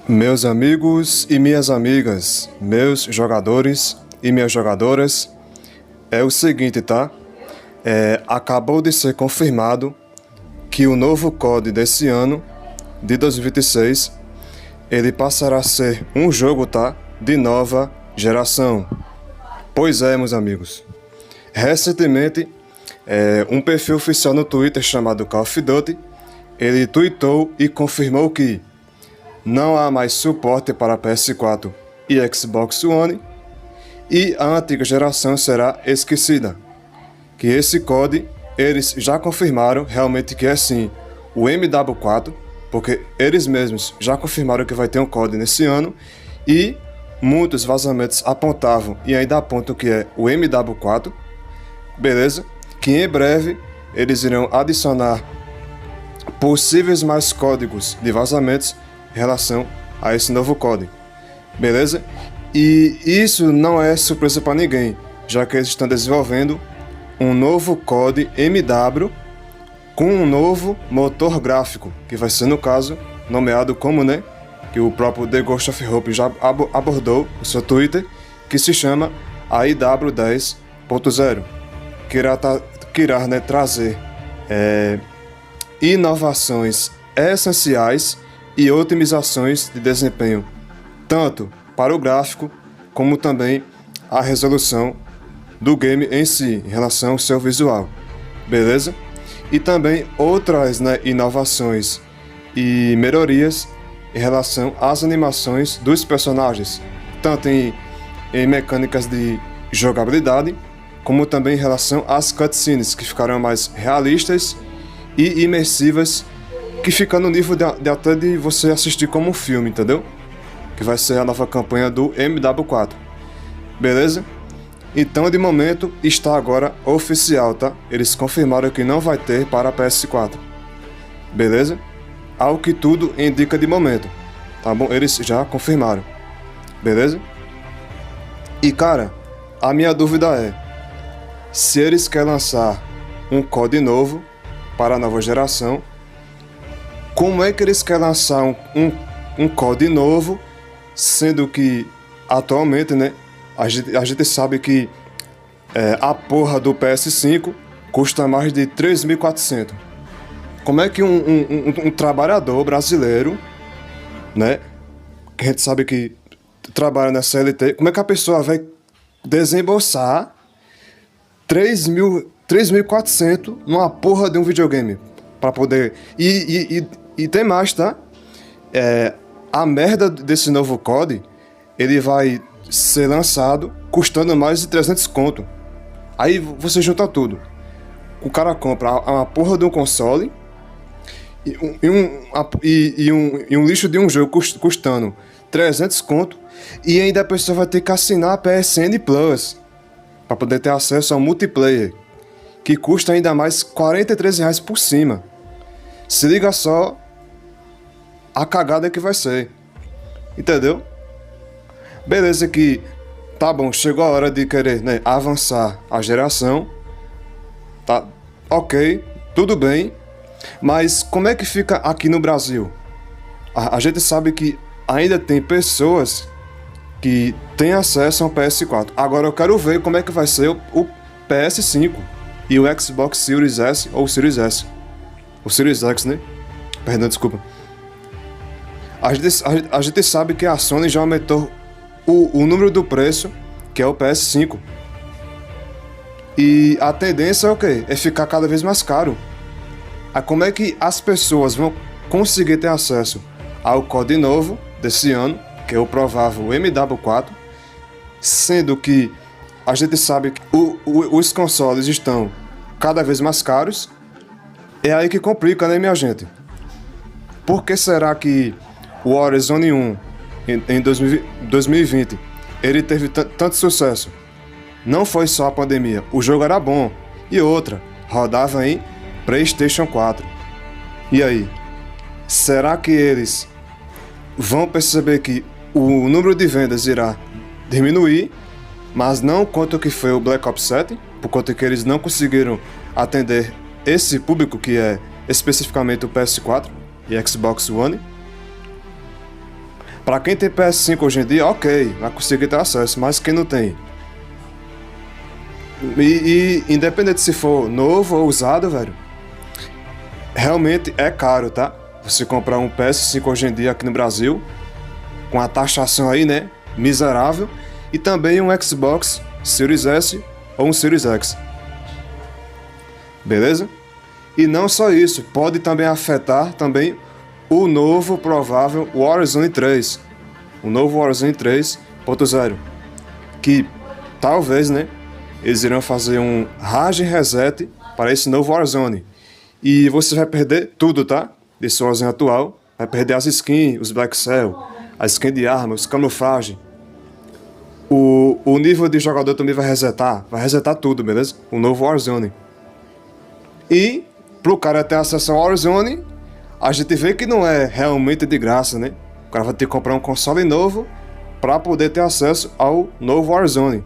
Meus amigos e minhas amigas, meus jogadores e minhas jogadoras, é o seguinte, tá? Acabou de ser confirmado que o novo COD desse ano, de 2026, ele passará a ser um jogo, tá? De nova geração. Pois é, meus amigos. Recentemente, um perfil oficial no Twitter chamado Call of Duty, ele tweetou e confirmou que não há mais suporte para PS4 e Xbox One e a antiga geração será esquecida. Que esse COD, eles já confirmaram realmente que é sim o MW4, porque eles mesmos já confirmaram que vai ter um COD nesse ano e muitos vazamentos apontavam e ainda apontam que é o MW4, beleza? Que em breve eles irão adicionar possíveis mais códigos de vazamentos em relação a esse novo COD, beleza? E isso não é surpresa para ninguém, já que eles estão desenvolvendo um novo COD MW com um novo motor gráfico, que vai ser no caso nomeado como, que o próprio The Ghost of Hope já abordou no seu Twitter, que se chama AIW 10.0, que irá trazer inovações essenciais e otimizações de desempenho, tanto para o gráfico, como também a resolução do game em si, em relação ao seu visual, beleza? E também outras inovações e melhorias em relação às animações dos personagens, tanto em mecânicas de jogabilidade, como também em relação às cutscenes, que ficarão mais realistas e imersivas, que fica no nível de até de você assistir como um filme, entendeu? Que vai ser a nova campanha do MW4, beleza? Então, de momento, está agora oficial, tá? Eles confirmaram que não vai ter para PS4, beleza? Ao que tudo indica de momento, tá bom? Eles já confirmaram, beleza? E, cara, a minha dúvida é, se eles querem lançar um COD novo para a nova geração, como é que eles querem lançar um COD novo, sendo que atualmente, a gente sabe que a porra do PS5 custa mais de 3.400. Como é que um trabalhador brasileiro, que a gente sabe que trabalha na CLT, como é que a pessoa vai desembolsar 3.400 numa porra de um videogame para poder... E tem mais, tá? A merda desse novo COD, ele vai ser lançado custando mais de 300 conto. Aí você junta tudo. O cara compra uma porra de um console e um lixo de um jogo custando 300 conto, e ainda a pessoa vai ter que assinar a PSN Plus para poder ter acesso ao multiplayer, que custa ainda mais R$43 por cima. Se liga só a cagada que vai ser, entendeu? Beleza que, tá bom, chegou a hora de querer avançar a geração, tá, ok, tudo bem, mas como é que fica aqui no Brasil? A gente sabe que ainda tem pessoas que têm acesso ao PS4, agora eu quero ver como é que vai ser o PS5 e o Xbox Series S ou Series S, o Series X, Perdão, desculpa. A gente sabe que a Sony já aumentou o número do preço, que é o PS5. E a tendência é o quê? É ficar cada vez mais caro. Aí como é que as pessoas vão conseguir ter acesso ao COD novo desse ano, que é o provável MW4, sendo que a gente sabe que os consoles estão cada vez mais caros? É aí que complica, minha gente? Por que será que o Warzone 1 em 2020 ele teve tanto sucesso? Não foi só a pandemia, o jogo era bom. E outra, rodava em PlayStation 4. E aí? Será que eles vão perceber que o número de vendas irá diminuir, mas não quanto que foi o Black Ops 7, por conta que eles não conseguiram atender esse público que é especificamente o PS4 e Xbox One? Pra quem tem PS5 hoje em dia, ok, vai conseguir ter acesso, mas quem não tem? E independente se for novo ou usado, velho, realmente é caro, tá? Você comprar um PS5 hoje em dia aqui no Brasil, com a taxação aí, né, miserável, e também um Xbox Series S ou um Series X. Beleza? E não só isso, pode também afetar também o novo provável Warzone 3. O novo Warzone 3.0, que talvez, né, eles irão fazer um hard reset para esse novo Warzone. E você vai perder tudo, tá? Desse Warzone atual. Vai perder as skins, os Black Cell, a skin de arma, os camuflagem. O nível de jogador também vai resetar tudo, beleza? O novo Warzone. E pro cara ter acesso ao Warzone, a gente vê que não é realmente de graça, né? O cara vai ter que comprar um console novo para poder ter acesso ao novo Warzone.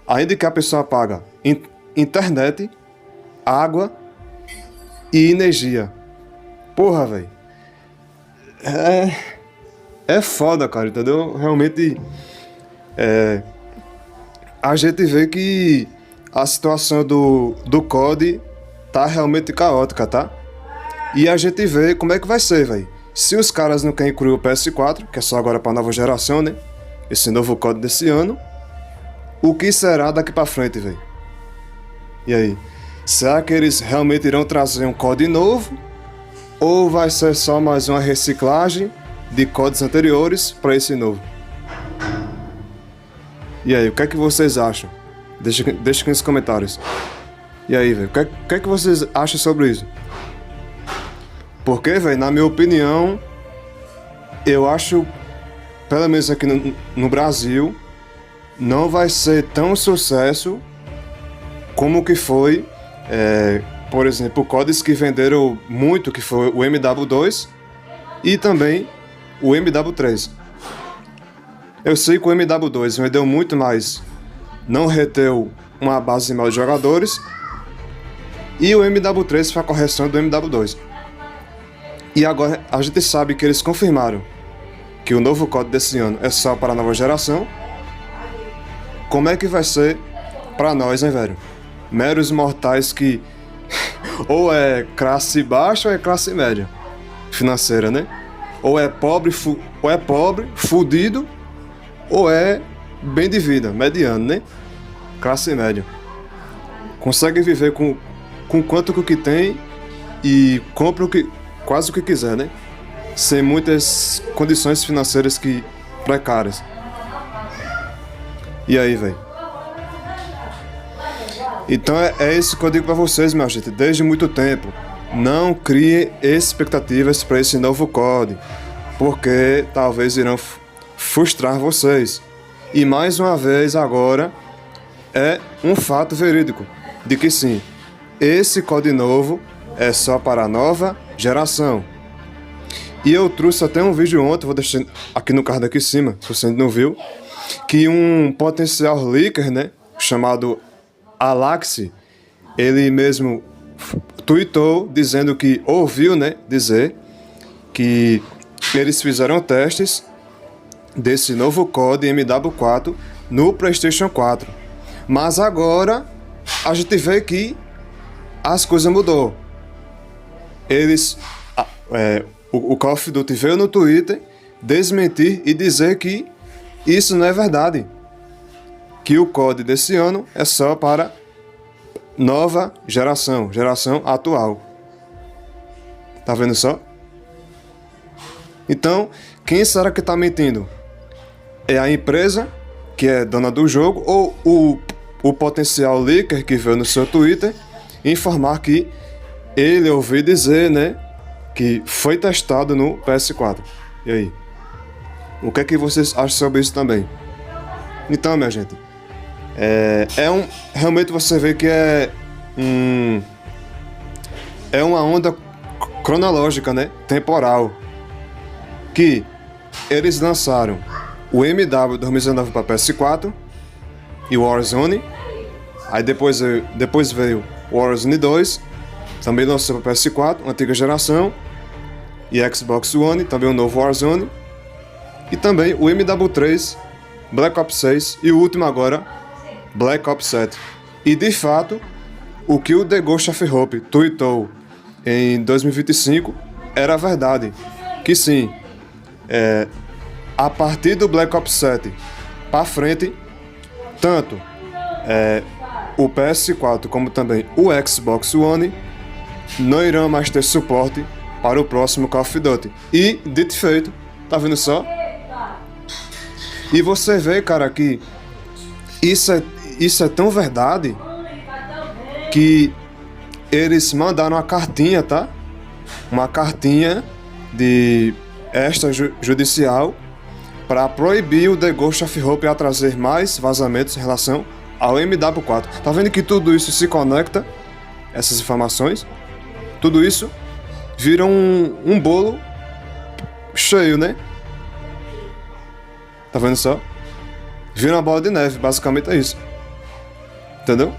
Ainda que a pessoa paga internet, água e energia. Porra, velho. É foda, cara, entendeu? Realmente a gente vê que a situação do COD tá realmente caótica, tá? E a gente vê como é que vai ser, velho. Se os caras não querem incluir o PS4, que é só agora pra nova geração, né? Esse novo COD desse ano. O que será daqui pra frente, velho? E aí? Será que eles realmente irão trazer um COD novo? Ou vai ser só mais uma reciclagem de CODs anteriores para esse novo? E aí, o que é que vocês acham? Deixa aqui nos comentários. E aí, velho, o que é que vocês acham sobre isso? Porque, velho, na minha opinião, eu acho, pelo menos aqui no Brasil, não vai ser tão sucesso como que foi, por exemplo, CODs que venderam muito, que foi o MW2 e também o MW3. Eu sei que o MW2 vendeu muito mais, não reteu uma base maior de jogadores, e o MW3 foi a correção do MW2. E agora a gente sabe que eles confirmaram que o novo COD desse ano é só para a nova geração. Como é que vai ser para nós, hein, velho? Meros mortais que ou é classe baixa ou é classe média financeira, né? Ou é pobre, fudido, ou é bem de vida, mediano, né? Classe média. Consegue viver com quanto que tem e compra quase o que quiser, né? Sem muitas condições financeiras precárias. E aí, velho? Então é isso que eu digo pra vocês, minha gente, desde muito tempo. Não crie expectativas para esse novo COD, porque talvez irão frustrar vocês. E mais uma vez agora é um fato verídico de que sim, esse COD novo é só para a nova geração. E eu trouxe até um vídeo ontem, vou deixar aqui no card aqui em cima, se você ainda não viu, que um potencial leaker, né, chamado Alaxi, ele mesmo tweetou dizendo que ouviu, né, dizer que eles fizeram testes desse novo COD MW4 no PlayStation 4. Mas agora a gente vê que as coisas mudou. O Call of Duty veio no Twitter desmentir e dizer que isso não é verdade. Que o COD desse ano é só para nova geração atual. Tá vendo só? Então, quem será que tá mentindo? É a empresa que é dona do jogo ou o potencial leaker que veio no seu Twitter informar que ele ouviu dizer, né, que foi testado no PS4. E aí? O que é que vocês acham sobre isso também? Então, minha gente, realmente você vê que é uma onda cronológica, né, temporal, que eles lançaram o MW 2019 para PS4 e o Warzone. Aí depois veio o Warzone 2, também lançou para PS4, antiga geração, e Xbox One, também o novo Warzone. e também o MW3, Black Ops 6 e o último agora, Black Ops 7. E de fato, o que o The Ghost of Hope tweetou em 2025 era verdade. Que sim, a partir do Black Ops 7 para frente, tanto o PS4 como também o Xbox One não irão mais ter suporte para o próximo Call of Duty. E, dito e feito, tá vendo só? E você vê, cara, que isso é tão verdade que eles mandaram uma cartinha, tá? Uma cartinha de extrajudicial para proibir o The Ghost of Hope a trazer mais vazamentos em relação ao MW4. Tá vendo que tudo isso se conecta? Essas informações? Tudo isso vira um bolo cheio, né? Tá vendo só? Vira uma bola de neve, basicamente é isso. Entendeu?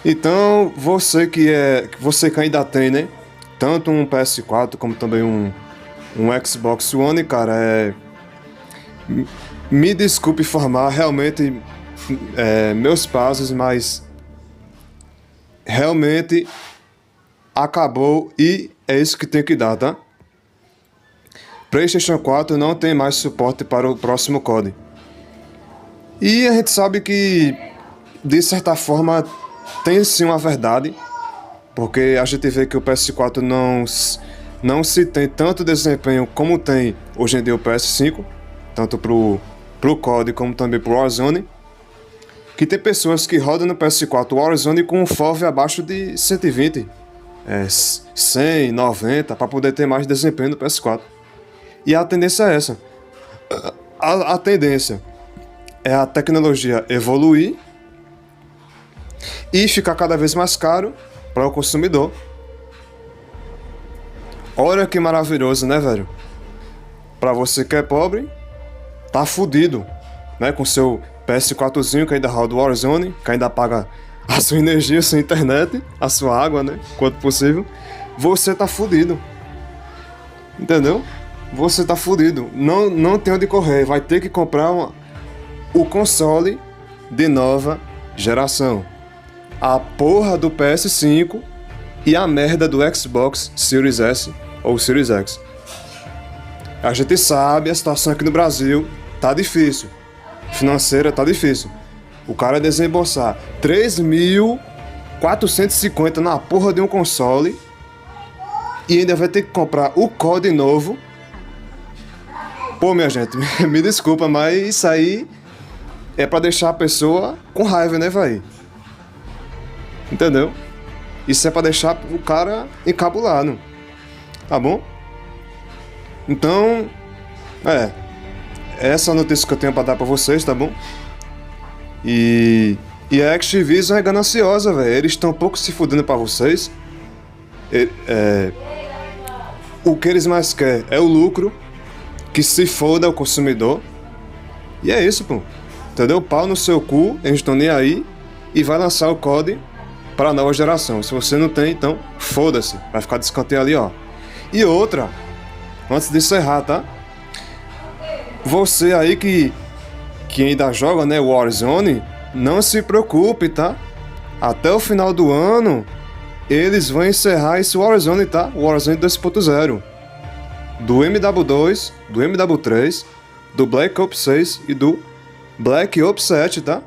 Então, você que ainda tem, né? Tanto um PS4 como também um Xbox One, cara, me desculpe informar realmente meus passos, mas realmente acabou e é isso que tem que dar, tá? PlayStation 4 não tem mais suporte para o próximo COD. E a gente sabe que, de certa forma, tem sim uma verdade, porque a gente vê que o PS4 não se tem tanto desempenho como tem hoje em dia o PS5, tanto pro COD como também pro Warzone, que tem pessoas que rodam no PS4 Warzone com um FOV abaixo de 120, 100, 90, para poder ter mais desempenho no PS4. E a tendência é essa. A tendência é a tecnologia evoluir e ficar cada vez mais caro para o consumidor. Olha que maravilhoso, né, velho? Para você que é pobre, tá fudido, né? Com seu PS4zinho que ainda roda o Warzone, que ainda paga a sua energia, a sua internet, a sua água, né? Quanto possível. Você tá fudido. Entendeu? Você tá fudido. Não tem onde correr. Vai ter que comprar o console de nova geração. A porra do PS5 e a merda do Xbox Series S ou Series X. A gente sabe, a situação aqui no Brasil tá difícil. Financeira tá difícil. O cara desembolsar 3.450 na porra de um console e ainda vai ter que comprar o COD novo. Pô, minha gente, me desculpa, mas isso aí é pra deixar a pessoa com raiva, né, véi? Entendeu? Isso é pra deixar o cara encabulado. Tá bom? Então, essa é a notícia que eu tenho pra dar pra vocês, tá bom? E a Activision é gananciosa, velho. Eles estão um pouco se fudendo pra vocês. O que eles mais querem é o lucro. Que se foda o consumidor. E é isso, pô. Entendeu? Pau no seu cu, eles estão nem aí. E vai lançar o COD para a nova geração. Se você não tem, então foda-se. Vai ficar de escanteio ali, ó. E outra, antes de encerrar, tá? Você aí que ainda joga, né, Warzone, não se preocupe, tá? Até o final do ano, eles vão encerrar esse Warzone, tá? O Warzone 2.0. Do MW2, do MW3, do Black Ops 6 e do Black Ops 7, tá?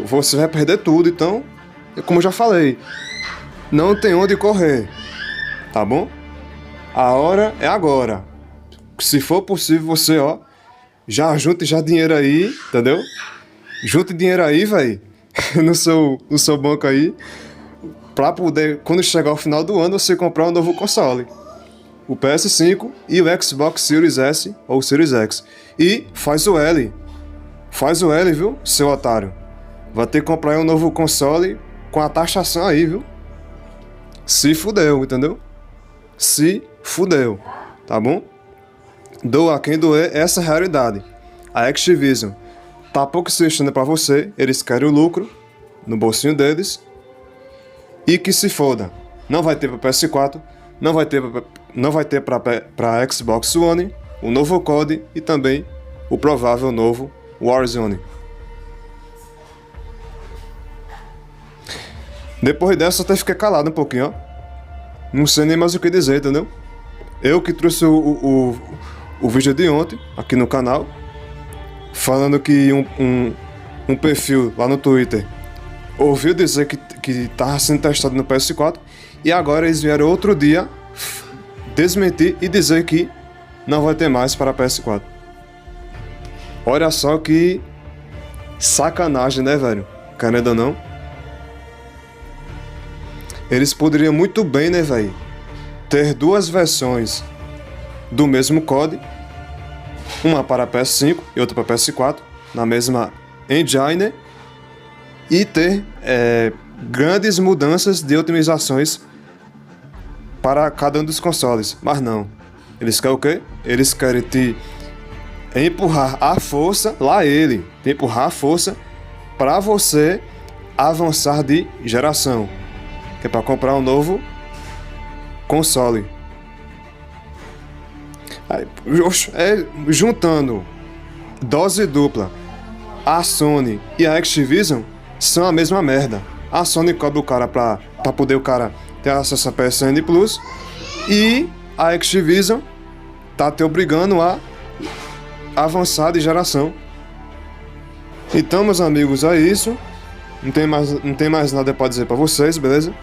Você vai perder tudo, então, como eu já falei, não tem onde correr, tá bom? A hora é agora. Se for possível, você, ó, já junte dinheiro aí, entendeu? Junte dinheiro aí, velho, no seu banco aí, pra poder, quando chegar o final do ano, você comprar um novo console. O PS5 e o Xbox Series S ou Series X. E faz o L. Faz o L, viu, seu otário? Vai ter que comprar um novo console com a taxação aí, viu? Se fudeu, entendeu? Se fudeu, tá bom? Doa quem doer, essa é a realidade. A Activision tá pouco se deixando pra você, eles querem o lucro no bolsinho deles. E que se foda. Não vai ter pra PS4, não vai ter pra Xbox One o novo COD e também o provável novo Warzone. Depois dessa, eu até fiquei calado um pouquinho, ó. Não sei nem mais o que dizer, entendeu? Eu que trouxe o vídeo de ontem, aqui no canal, falando que um perfil lá no Twitter ouviu dizer que estava sendo testado no PS4, e agora eles vieram outro dia desmentir e dizer que não vai ter mais para PS4. Olha só que sacanagem, né, velho? Querendo ou não. Eles poderiam muito bem, né, velho, ter duas versões do mesmo COD, uma para PS5 e outra para PS4, na mesma engine, e ter grandes mudanças de otimizações para cada um dos consoles. Mas não. Eles querem o quê? Eles querem te empurrar à força, te empurrar à força para você avançar de geração, que é para comprar um novo console. Aí, juntando dose dupla, a Sony e a Activision são a mesma merda. A Sony cobra o cara pra poder o cara ter acesso a PSN Plus, e a Activision tá te obrigando a avançar de geração. Então, meus amigos, é isso. Não tem mais nada pra dizer pra vocês, beleza?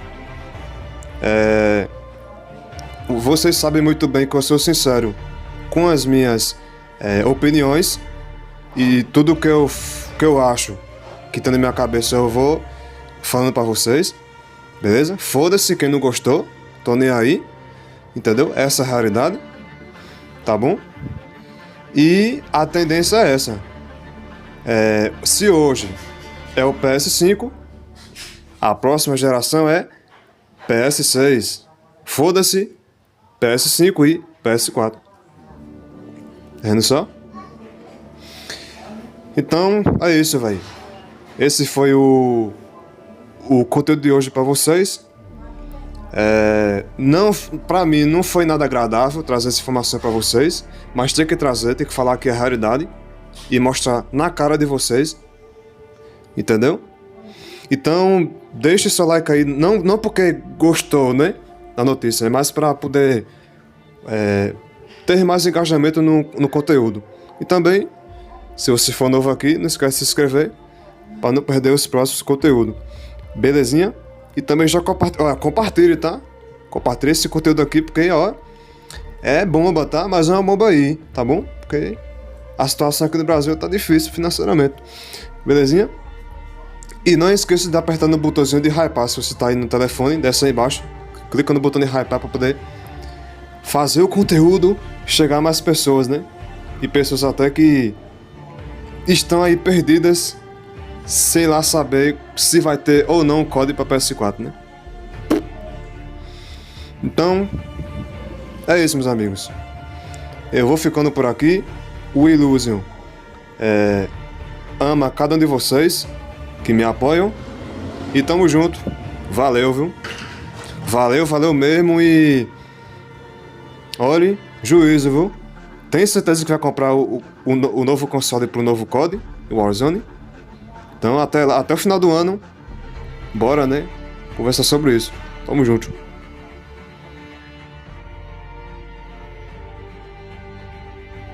Vocês sabem muito bem que eu sou sincero com as minhas opiniões, e tudo que eu acho que tá na minha cabeça eu vou falando pra vocês, beleza? Foda-se quem não gostou, tô nem aí, entendeu? Essa é a realidade, tá bom? E a tendência é essa. Se hoje é o PS5, a próxima geração é PS6. Foda-se PS5 e PS4. Tá vendo só? Então, é isso, velho. Esse foi o conteúdo de hoje pra vocês. Não, pra mim não foi nada agradável trazer essa informação pra vocês, mas tem que trazer, tem que falar que é realidade e mostrar na cara de vocês, entendeu? Então, deixe seu like aí, não porque gostou, né, da notícia, mas para poder ter mais engajamento no conteúdo. E também, se você for novo aqui, não esquece de se inscrever para não perder os próximos conteúdos. Belezinha? E também já compartilhe, tá? Compartilhe esse conteúdo aqui, porque, ó, é bomba, tá? Mas é uma bomba aí, tá bom? Porque a situação aqui no Brasil tá difícil financeiramente. Belezinha? E não esqueça de apertar no botãozinho de hypar. Se você tá aí no telefone, desce aí embaixo, clica no botão de hypar para poder fazer o conteúdo chegar a mais pessoas, né? E pessoas até que estão aí perdidas, sem lá saber se vai ter ou não COD para PS4, né? Então, é isso, meus amigos. Eu vou ficando por aqui. O Illusion ama cada um de vocês que me apoiam. E tamo junto. Valeu, viu? Valeu mesmo. E olhe, juízo, viu? Tem certeza que vai comprar o novo console pro novo COD, o Warzone? Então até o final do ano, bora, né? Conversar sobre isso. Tamo junto.